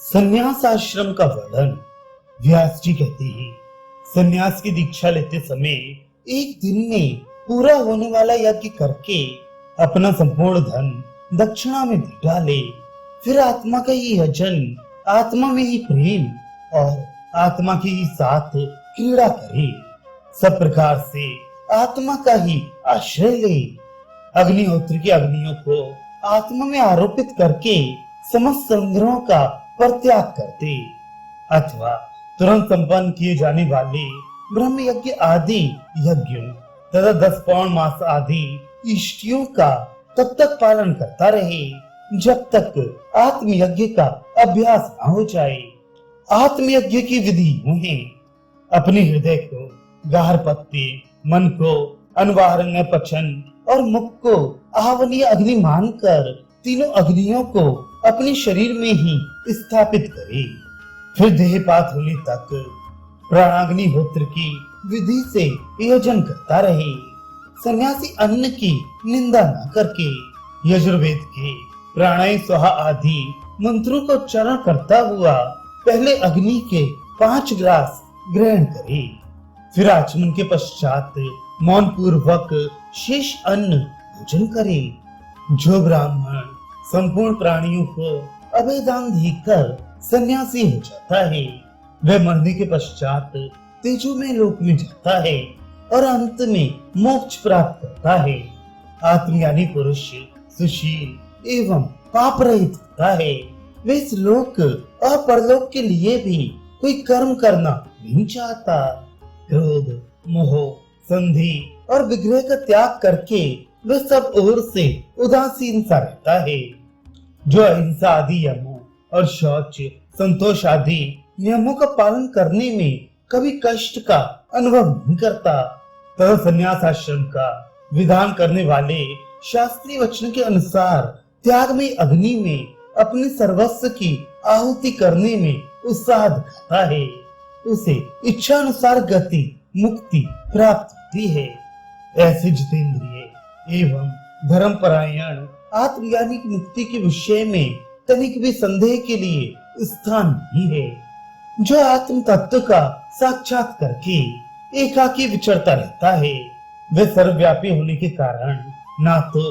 संन्यास आश्रम का वर्णन। व्यास जी कहते हैं, संन्यास की दीक्षा लेते समय एक दिन में पूरा होने वाला यज्ञ करके अपना संपूर्ण धन दक्षिणा में दे डाले। फिर आत्मा का ही यजन, आत्मा में ही प्रेम और आत्मा के ही साथ क्रीड़ा करे। सब प्रकार से आत्मा का ही आश्रय ले। अग्निहोत्र की अग्नियों को आत्मा में आरोपित करके समस्त संग्रहों का परित्याग करते, अथवा तुरंत संपन्न किए जाने वाले ब्रह्म यज्ञ आदि यज्ञों तथा 10 पौर्णमास आदि इष्टियों का तब तक पालन करता रहे जब तक आत्मयज्ञ का अभ्यास न हो जाए। आत्मयज्ञ की विधि यूं है: अपने हृदय को गार्हपत्य, मन को अनुवाहरण्य पचन और मुख को आवनीय अग्नि मानकर तीनों अग्नियों को अपने शरीर में ही स्थापित करे। फिर देहपात होने तक प्राणाग्निहोत्र की विधि से यजन करता रहे। सन्यासी अन्न की निंदा न करके यजुर्वेद के प्राणायाम स्वाहा आदि मंत्रों का उच्चारण करता हुआ पहले अग्नि के 5 ग्रास ग्रहण करे। फिर आचमन के पश्चात मौन पूर्वक शेष अन्न भोजन करे। जो ब्राह्मण संपूर्ण प्राणियों को अभयदान देकर सन्यासी हो जाता है, वह मरने के पश्चात तेजोमय लोक में जाता है और अंत में मोक्ष प्राप्त करता है। आत्मज्ञानी पुरुष सुशील एवं पाप रहित होता है। वे इस लोक और परलोक के लिए भी कोई कर्म करना नहीं चाहता। क्रोध, मोह, संधि और विग्रह का त्याग करके वह सब ओर से उदासीन सा रहता है। जो अहिंसा आदि यमों और शौच, संतोष आदि नियमों का पालन करने में कभी कष्ट का अनुभव नहीं करता, तथा संन्यास आश्रम का विधान करने वाले शास्त्रीय वचन के अनुसार त्याग में अग्नि में अपने सर्वस्व की आहुति करने में उत्साह दिखाता है, उसे इच्छा अनुसार गति मुक्ति प्राप्त होती है। ऐसे जितेंद्रिय एवं धर्मपरायण आत्मज्ञानी की मुक्ति के विषय में तनिक भी संदेह के लिए स्थान नहीं है। जो आत्म तत्व का साक्षात करके एकाकी विचरता रहता है, वह सर्वव्यापी होने के कारण ना तो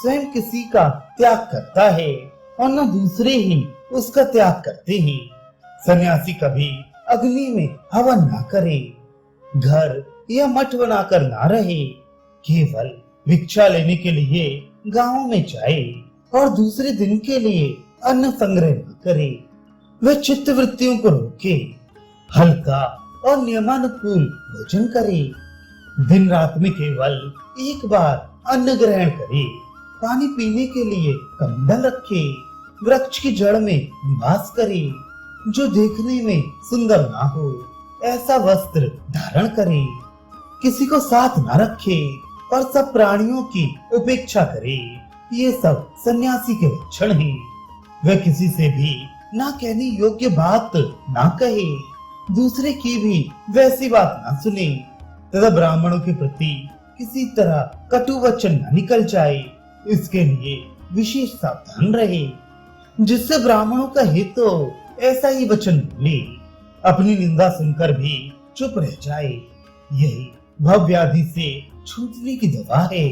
स्वयं किसी का त्याग करता है और न दूसरे ही उसका त्याग करते हैं। सन्यासी कभी अग्नि में हवन ना करे, घर या मठ बनाकर ना रहे, केवल भिक्षा लेने के लिए गांव में जाए और दूसरे दिन के लिए अन्न संग्रह न करे। वह चित्त वृत्तियों को रोके, हल्का और नियमानुकूल भोजन करे। दिन रात में केवल एक बार अन्न ग्रहण करे। पानी पीने के लिए कमंडल रखे। वृक्ष की जड़ में निवास करे। जो देखने में सुंदर ना हो ऐसा वस्त्र धारण करे। किसी को साथ ना रखे और सब प्राणियों की उपेक्षा करे। ये सब सन्यासी के लक्षण हैं। वह किसी से भी ना कहने योग्य बात ना कहे, दूसरे की भी वैसी बात ना सुने, तथा ब्राह्मणों के प्रति किसी तरह कटु वचन न निकल जाए, इसके लिए विशेष सावधान रहे। जिससे ब्राह्मणों का हित हो ऐसा ही वचन बोले। अपनी निंदा सुनकर भी चुप रह जाए। यही भव व्याधि से छूटने की दवा है।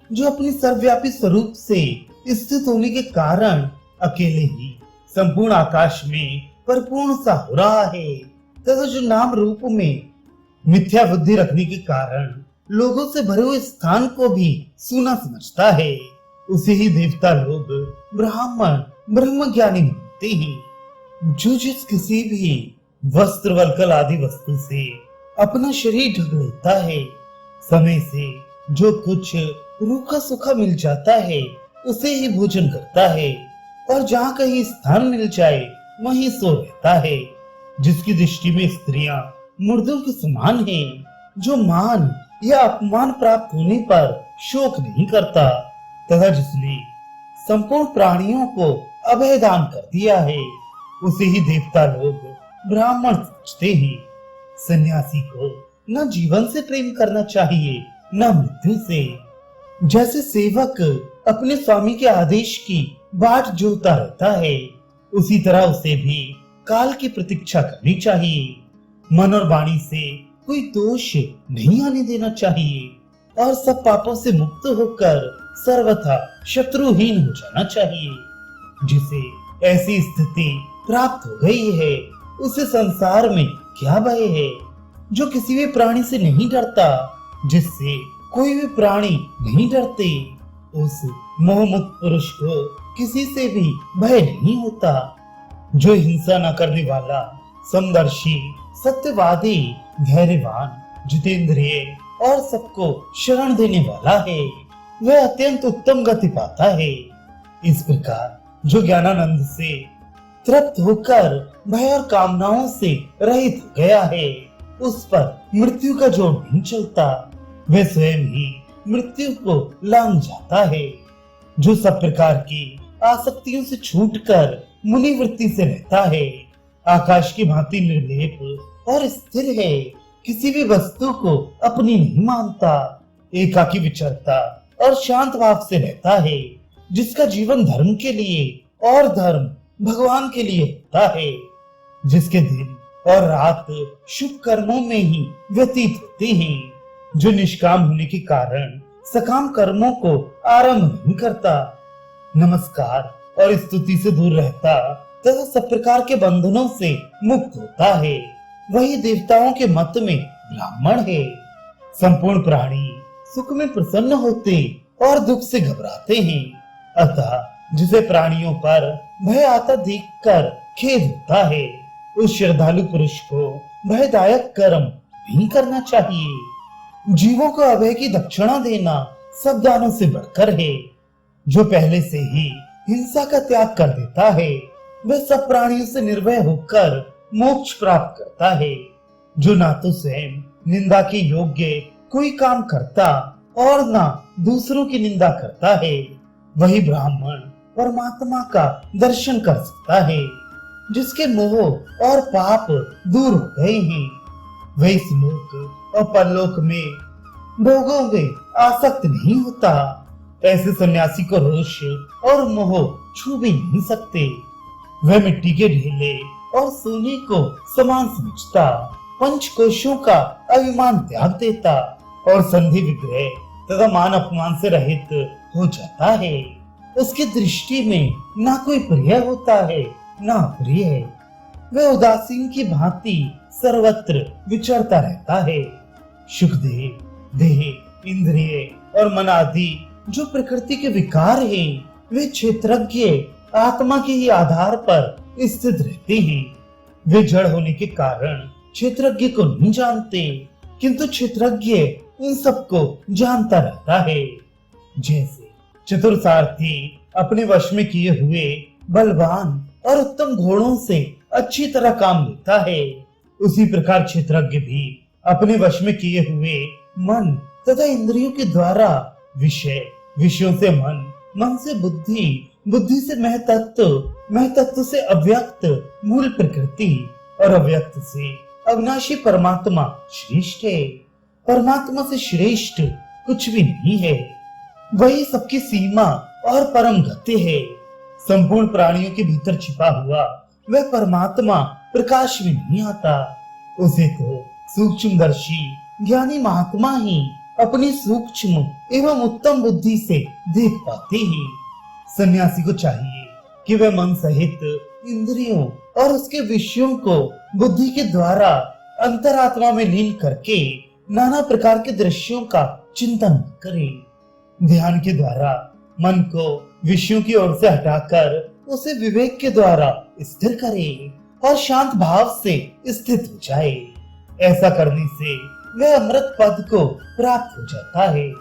जो अपने सर्वव्यापी स्वरूप से स्थित होने के कारण अकेले ही संपूर्ण आकाश में परिपूर्ण सा हो रहा है, तथा जो नाम रूप में मिथ्या बुद्धि रखने के कारण लोगों से भरे हुए स्थान को भी सूना समझता है, उसे ही देवता लोग ब्राह्मण ब्रह्म ज्ञानी मानते हैं। जो जिस किसी भी वस्त्र वल्कल आदि वस्तु से अपना शरीर ढक लेता है, समय से जो कुछ रूखा सूखा मिल जाता है उसे ही भोजन करता है, और जहाँ कहीं स्थान मिल जाए वहीं सो रहता है। जिसकी दृष्टि में स्त्रियां मुर्दों के समान हैं, जो मान या अपमान प्राप्त होने पर शोक नहीं करता, तथा जिसने संपूर्ण प्राणियों को अभय दान कर दिया है, उसे ही देवता लोग ब्राह्मण समझते हैं। सन्यासी को न जीवन से प्रेम करना चाहिए न मृत्यु से। जैसे सेवक अपने स्वामी के आदेश की बाट जोहता रहता है, उसी तरह उसे भी काल की प्रतीक्षा करनी चाहिए। मन और वाणी से कोई दोष नहीं आने देना चाहिए और सब पापों से मुक्त होकर सर्वथा शत्रुहीन हो जाना चाहिए। जिसे ऐसी स्थिति प्राप्त हो गई है उसे संसार में क्या भय है। जो किसी भी प्राणी से नहीं डरता, जिससे कोई भी प्राणी नहीं डरते, उस मोहमुक्त पुरुष को किसी से भी भय नहीं होता। जो हिंसा न करने वाला, समदर्शी, सत्यवादी, धैर्यवान, जितेंद्रिय और सबको शरण देने वाला है, वह अत्यंत उत्तम गति पाता है। इस प्रकार जो ज्ञानानंद से तृप्त होकर भय और कामनाओं से रहित हो गया है, उस पर मृत्यु का जोर नहीं चलता। वह स्वयं ही मृत्यु को लांघ जाता है। जो सब प्रकार की आसक्तियों से छूटकर मुनि वृत्ति से रहता है, आकाश की भांति निर्लेप और स्थिर है, किसी भी वस्तु को अपनी नहीं मानता, एकाकी विचरता और शांत भाव से रहता है, जिसका जीवन धर्म के लिए और धर्म भगवान के लिए होता है, जिसके दिन और रात शुभ कर्मों में ही व्यतीत होते हैं, जो निष्काम होने के कारण सकाम कर्मों को आरंभ नहीं करता, नमस्कार और स्तुति से दूर रहता तथा सब प्रकार के बंधनों से मुक्त होता है, वही देवताओं के मत में ब्राह्मण है। संपूर्ण प्राणी सुख में प्रसन्न होते और दुख से घबराते हैं, अतः जिसे प्राणियों पर भय आता देखकर खेद होता है, उस श्रद्धालु पुरुष को भयदायक कर्म नहीं करना चाहिए। जीवों को अभय की दक्षिणा देना सब दानों से बढ़कर है। जो पहले से ही हिंसा का त्याग कर देता है, वह सब प्राणियों से निर्भय होकर मोक्ष प्राप्त करता है। जो ना तो स्वयं निंदा के योग्य कोई काम करता और ना दूसरों की निंदा करता है, वही ब्राह्मण परमात्मा का दर्शन कर सकता है। जिसके मोह और पाप दूर हो गए हैं, वह इस लोक और परलोक में भोगों में आसक्त नहीं होता। ऐसे सन्यासी को रोष और मोह छू भी नहीं सकते। वह मिट्टी के ढेले और सोने को समान समझता, पंच कोशों का अभिमान त्याग देता और संधि विग्रह तथा मान अपमान से रहित हो जाता है। उसकी दृष्टि में ना कोई प्रिय होता है ना अप्रिय। वह उदासीन की भांति सर्वत्र विचरता रहता है। सुखदेह, देह, इंद्रिय और मन आदि जो प्रकृति के विकार हैं, वे क्षेत्रज्ञ आत्मा के ही आधार पर स्थित रहते हैं। वे जड़ होने के कारण क्षेत्रज्ञ को नहीं जानते, किंतु क्षेत्रज्ञ इन सबको जानता रहता है। जैसे चतुर अपने वश में किए हुए बलवान और उत्तम घोड़ों से अच्छी तरह काम लेता है, उसी प्रकार क्षेत्रज्ञ भी अपने वश में किए हुए मन तथा इंद्रियों के द्वारा विषय, विषयों से मन, मन से बुद्धि, बुद्धि से महतत्व, महतत्व से अव्यक्त मूल प्रकृति और अव्यक्त से अविनाशी परमात्मा श्रेष्ठ है। परमात्मा से श्रेष्ठ कुछ भी नहीं है। वही सबकी सीमा और परम गति है। संपूर्ण प्राणियों के भीतर छिपा हुआ वह परमात्मा प्रकाश में नहीं आता। उसे तो सूक्ष्मदर्शी ज्ञानी महात्मा ही अपनी सूक्ष्म एवं उत्तम बुद्धि से देख पाते हैं। सन्यासी को चाहिए कि वह मन सहित इंद्रियों और उसके विषयों को बुद्धि के द्वारा अंतरात्मा में लीन करके नाना प्रकार के दृश्यों का चिंतन करे। ध्यान के द्वारा मन को विषयों की ओर से हटाकर उसे विवेक के द्वारा स्थिर करे और शांत भाव से स्थित हो जाए। ऐसा करने से वह अमृत पद को प्राप्त हो जाता है।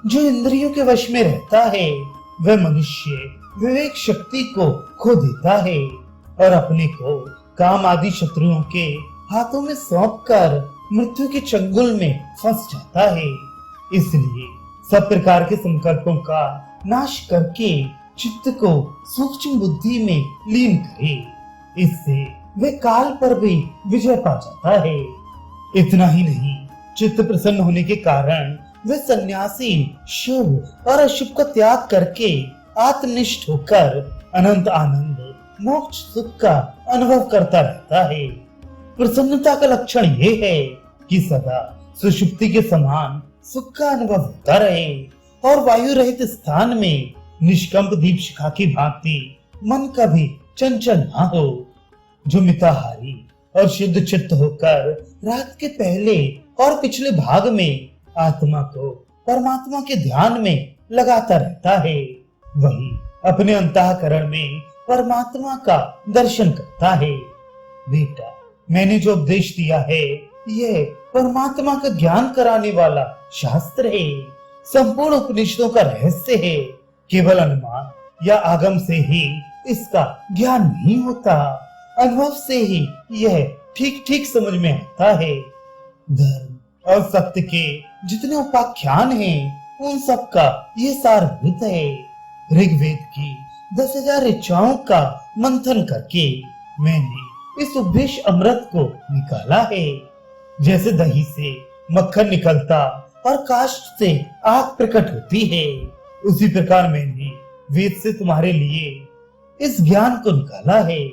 जो इंद्रियों के वश में रहता है, वह मनुष्य विवेक शक्ति को खो देता है और अपने को काम आदि शत्रुओं के हाथों में सौंपकर मृत्यु के चंगुल में फंस जाता है। इसलिए सब प्रकार के संकल्पों का नाश करके चित्त को सूक्ष्म बुद्धि में लीन करे। इससे वे काल पर भी विजय पा जाता है। इतना ही नहीं, चित्त प्रसन्न होने के कारण वे सन्यासी शुभ और अशुभ का त्याग करके आत्मनिष्ठ होकर अनंत आनंद मोक्ष सुख का अनुभव करता रहता है। प्रसन्नता का लक्षण ये है कि सदा सुषुप्ति के समान सुख का अनुभव होता रहे और वायु रहित स्थान में निष्कंप दीप शिखा की भांति मन कभी चंचल ना हो। जो मिताहारी और शुद्ध चित्त होकर रात के पहले और पिछले भाग में आत्मा को परमात्मा के ध्यान में लगाता रहता है, वही अपने अंतःकरण में परमात्मा का दर्शन करता है। बेटा, मैंने जो उपदेश दिया है यह परमात्मा का ज्ञान कराने वाला शास्त्र है। संपूर्ण उपनिषदों का रहस्य है। केवल अनुमान या आगम से ही इसका ज्ञान नहीं होता, अनुभव से ही यह ठीक ठीक समझ में आता है। धर्म और सत्य के जितने उपाख्यान हैं उन सब का ये सारभूत है। ऋग्वेद की 10,000 ऋचाओं का मंथन करके मैंने इस उपदेश अमृत को निकाला है। जैसे दही से मक्खन निकलता और काष्ठ से आग प्रकट होती है, उसी प्रकार मैंने वेद से तुम्हारे लिए इस ज्ञान को निकाला है।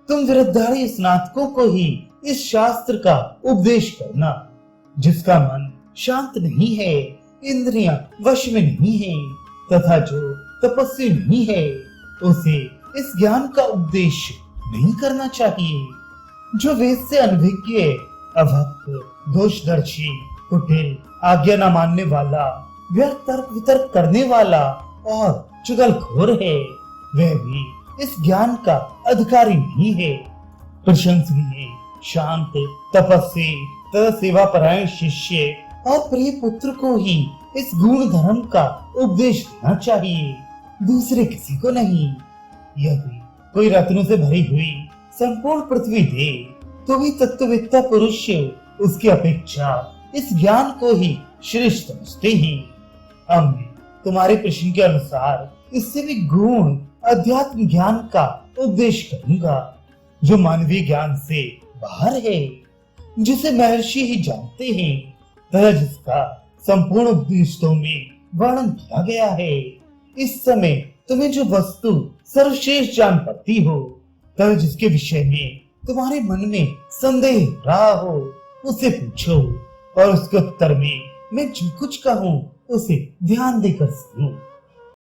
तुम विरद्धारी स्नातकों को ही इस शास्त्र का उपदेश करना। जिसका मन शांत नहीं है, इंद्रियां वश में नहीं है तथा जो तपस्वी नहीं है, उसे इस ज्ञान का उपदेश नहीं करना चाहिए। जो वेद से अनभिज्ञ, अभक्त, दोषदर्शी, कुटिल, आज्ञा न मानने वाला, व्यर्थ तर्क वितर्क करने वाला और चुगलखोर है, वह भी इस ज्ञान का अधिकारी नहीं है। प्रशंसनीय, शांत, तपस्वी तथा सेवा परायण शिष्य और प्रिय पुत्र को ही इस गुण धर्म का उपदेश देना चाहिए, दूसरे किसी को नहीं। यदि कोई रत्नों से भरी हुई संपूर्ण पृथ्वी दे तो भी तत्ववेत्ता पुरुष उसकी अपेक्षा इस ज्ञान को ही श्रेष्ठ समझते हैं। अब मैं तुम्हारे प्रश्न के अनुसार इससे भी गुण अध्यात्म ज्ञान का उपदेश करूंगा, जो मानवीय ज्ञान से बाहर है, जिसे महर्षि ही जानते हैं तथा जिसका संपूर्ण उपनिषदों में वर्णन किया गया है। इस समय तुम्हें जो वस्तु सर्वश्रेष्ठ जान पड़ती हो तथा जिसके विषय में तुम्हारे मन में संदेह रहा हो, उसे पूछो और उसके उत्तर में मैं जो कुछ कहूँ उसे ध्यान देकर सुनो।